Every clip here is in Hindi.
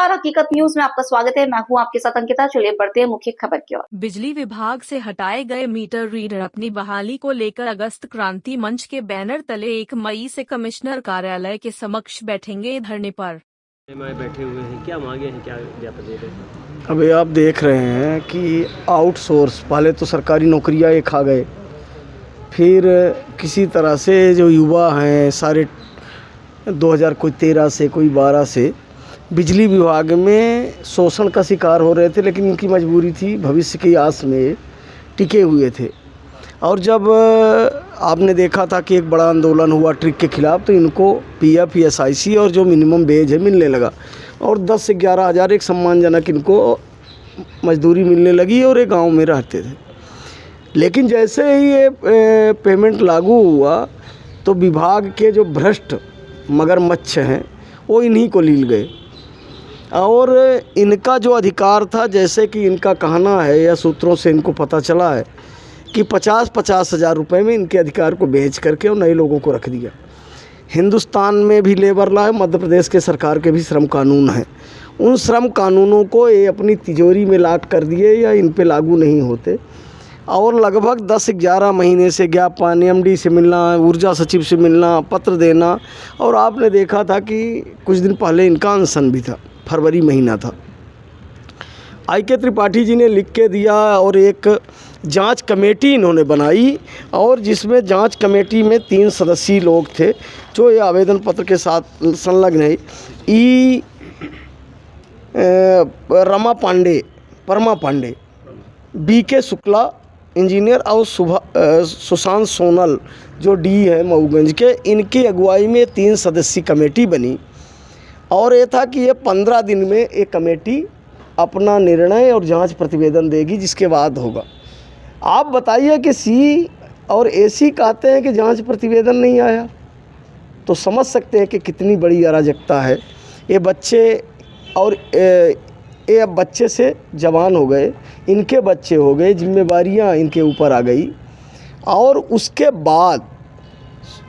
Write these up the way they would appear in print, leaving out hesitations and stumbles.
नमस्कार, हकीकत न्यूज में आपका स्वागत है। मैं हूं आपके साथ अंकिता। चलिए बढ़ते हैं मुख्य खबर की ओर। बिजली विभाग से हटाए गए मीटर रीडर अपनी बहाली को लेकर अगस्त क्रांति मंच के बैनर तले 1 मई से कमिश्नर कार्यालय के समक्ष बैठेंगे धरने पर। बैठे हुए हैं, क्या मांगे हैं, क्या ज्ञापन दे रहे हैं? अभी आप देख रहे हैं कि आउटसोर्स, पहले तो सरकारी नौकरियां एक आ गए, फिर किसी तरह से जो युवा हैं सारे 2013 से कोई 12 से बिजली विभाग में शोषण का शिकार हो रहे थे, लेकिन इनकी मजबूरी थी, भविष्य की आस में टिके हुए थे। और जब आपने देखा था कि एक बड़ा आंदोलन हुआ ट्रिक के ख़िलाफ़, तो इनको पीएफ, ईएसआईसी और जो मिनिमम वेज है मिलने लगा और 10 से 11 हज़ार एक सम्मानजनक इनको मजदूरी मिलने लगी और एक गांव में रहते थे। लेकिन जैसे ही ये पेमेंट लागू हुआ तो विभाग के जो भ्रष्ट मगरमच्छ हैं वो इन्हीं को लील गए और इनका जो अधिकार था, जैसे कि इनका कहना है या सूत्रों से इनको पता चला है कि 50-50 हज़ार रुपये में इनके अधिकार को बेच करके और नए लोगों को रख दिया। हिंदुस्तान में भी लेबर लॉ है, मध्य प्रदेश के सरकार के भी श्रम कानून हैं। उन श्रम कानूनों को ये अपनी तिजोरी में लाक कर दिए या इन पे लागू नहीं होते और लगभग 10-11 महीने से ज्ञापन, एमडी से मिलना, ऊर्जा सचिव से मिलना, पत्र देना। और आपने देखा था कि कुछ दिन पहले इनका अनशन भी था, फरवरी महीना था। IK त्रिपाठी जी ने लिख के दिया और एक जांच कमेटी इन्होंने बनाई और जिसमें जांच कमेटी में 3 सदस्यीय लोग थे जो ये आवेदन पत्र के साथ संलग्न है। परमा पांडे, BK शुक्ला इंजीनियर और सुशांत सोनल जो डी है मऊगंज के, इनकी अगुवाई में 3 सदस्यीय कमेटी बनी और ये था कि ये 15 दिन में एक कमेटी अपना निर्णय और जांच प्रतिवेदन देगी, जिसके बाद होगा। आप बताइए कि C और AC कहते हैं कि जांच प्रतिवेदन नहीं आया, तो समझ सकते हैं कि कितनी बड़ी अराजकता है। ये बच्चे और ये अब बच्चे से जवान हो गए, इनके बच्चे हो गए, जिम्मेवारियां इनके ऊपर आ गई और उसके बाद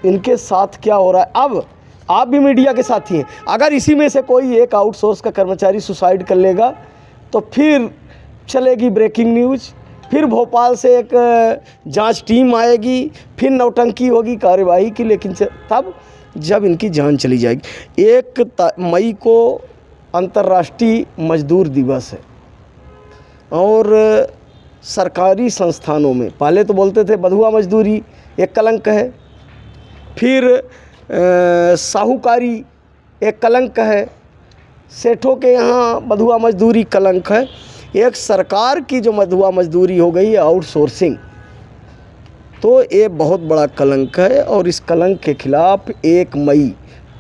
इनके साथ क्या हो रहा है। अब आप भी मीडिया के साथी हैं, अगर इसी में से कोई एक आउटसोर्स का कर्मचारी सुसाइड कर लेगा तो फिर चलेगी ब्रेकिंग न्यूज़, फिर भोपाल से एक जांच टीम आएगी, फिर नौटंकी होगी कार्यवाही की। लेकिन तब जब इनकी जान चली जाएगी। 1 मई को अंतर्राष्ट्रीय मजदूर दिवस है और सरकारी संस्थानों में पहले तो बोलते थे बंधुआ मजदूरी एक कलंक है, फिर साहूकारी एक कलंक है, सेठों के यहाँ बंधुआ मजदूरी कलंक है। एक सरकार की जो बंधुआ मजदूरी हो गई है आउटसोर्सिंग, तो ये बहुत बड़ा कलंक है और इस कलंक के खिलाफ़ 1 मई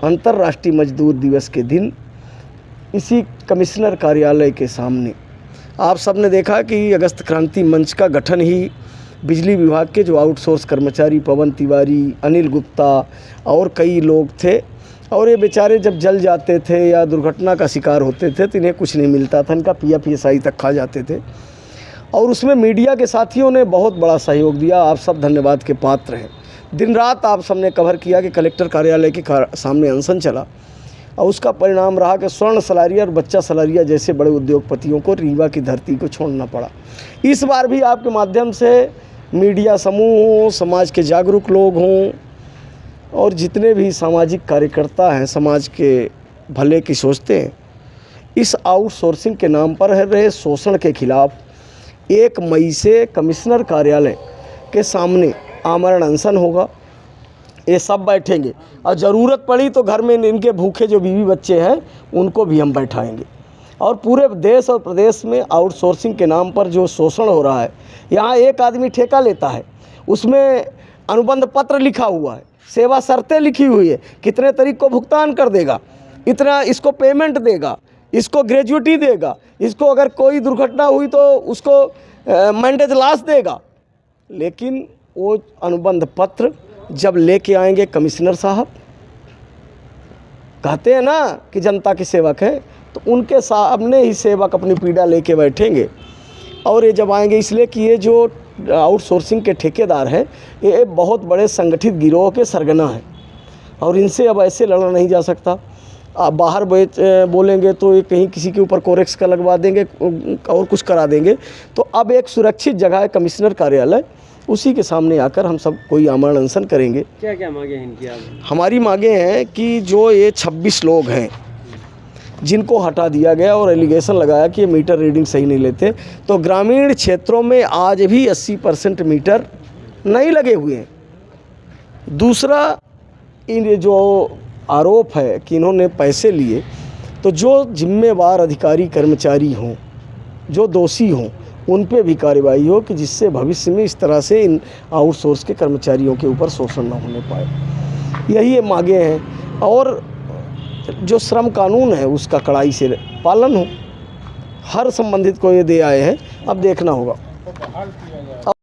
अंतर्राष्ट्रीय मजदूर दिवस के दिन इसी कमिश्नर कार्यालय के सामने आप सब ने देखा कि अगस्त क्रांति मंच का गठन ही बिजली विभाग के जो आउटसोर्स कर्मचारी पवन तिवारी, अनिल गुप्ता और कई लोग थे। और ये बेचारे जब जल जाते थे या दुर्घटना का शिकार होते थे तो इन्हें कुछ नहीं मिलता था, इनका PF ESI तक खा जाते थे। और उसमें मीडिया के साथियों ने बहुत बड़ा सहयोग दिया, आप सब धन्यवाद के पात्र हैं। दिन रात आप सब ने कवर किया कि कलेक्टर कार्यालय के सामने अनशन चला और उसका परिणाम रहा कि स्वर्ण सलारिया और बच्चा सलारिया जैसे बड़े उद्योगपतियों को रीवा की धरती को छोड़ना पड़ा। इस बार भी आपके माध्यम से मीडिया समूह हों, समाज के जागरूक लोग हों और जितने भी सामाजिक कार्यकर्ता हैं, समाज के भले की सोचते हैं, इस आउटसोर्सिंग के नाम पर रहे शोषण के खिलाफ़ 1 मई से कमिश्नर कार्यालय के सामने आमरण अनशन होगा। ये सब बैठेंगे और ज़रूरत पड़ी तो घर में इनके भूखे जो बीवी बच्चे हैं उनको भी हम बैठाएंगे। और पूरे देश और प्रदेश में आउटसोर्सिंग के नाम पर जो शोषण हो रहा है, यहाँ एक आदमी ठेका लेता है, उसमें अनुबंध पत्र लिखा हुआ है, सेवा शर्तें लिखी हुई है, कितने तारीख को भुगतान कर देगा, इतना इसको पेमेंट देगा, इसको ग्रेजुइटी देगा, इसको अगर कोई दुर्घटना हुई तो उसको मैंडेज लॉस देगा। लेकिन वो अनुबंध पत्र जब लेके आएंगे कमिश्नर साहब, कहते हैं ना कि जनता के सेवक है, तो उनके सामने ही सेवक अपनी पीड़ा लेके बैठेंगे। और ये जब आएंगे इसलिए कि ये जो आउटसोर्सिंग के ठेकेदार हैं ये बहुत बड़े संगठित गिरोह के सरगना हैं और इनसे अब ऐसे लड़ा नहीं जा सकता। आप बाहर बोलेंगे तो ये कहीं किसी के ऊपर कोरेक्स का लगवा देंगे और कुछ करा देंगे। तो अब एक सुरक्षित जगह है कमिश्नर कार्यालय, उसी के सामने आकर हम सब कोई आमरण अनशन करेंगे। क्या क्या मांगे हैं इनकी आप? हमारी मांगे हैं कि जो ये 26 लोग हैं जिनको हटा दिया गया और एलिगेशन लगाया कि ये मीटर रीडिंग सही नहीं लेते, तो ग्रामीण क्षेत्रों में आज भी 80% मीटर नहीं लगे हुए हैं। दूसरा, इन जो आरोप है कि इन्होंने पैसे लिए, तो जो जिम्मेवार अधिकारी कर्मचारी हों, जो दोषी हों, उन पे भी कार्रवाई हो कि जिससे भविष्य में इस तरह से इन आउटसोर्स के कर्मचारियों के ऊपर शोषण न होने पाए। यही ये मांगे हैं। और जो श्रम कानून है उसका कड़ाई से पालन हो, हर संबंधित को ये दे आए हैं, अब देखना होगा।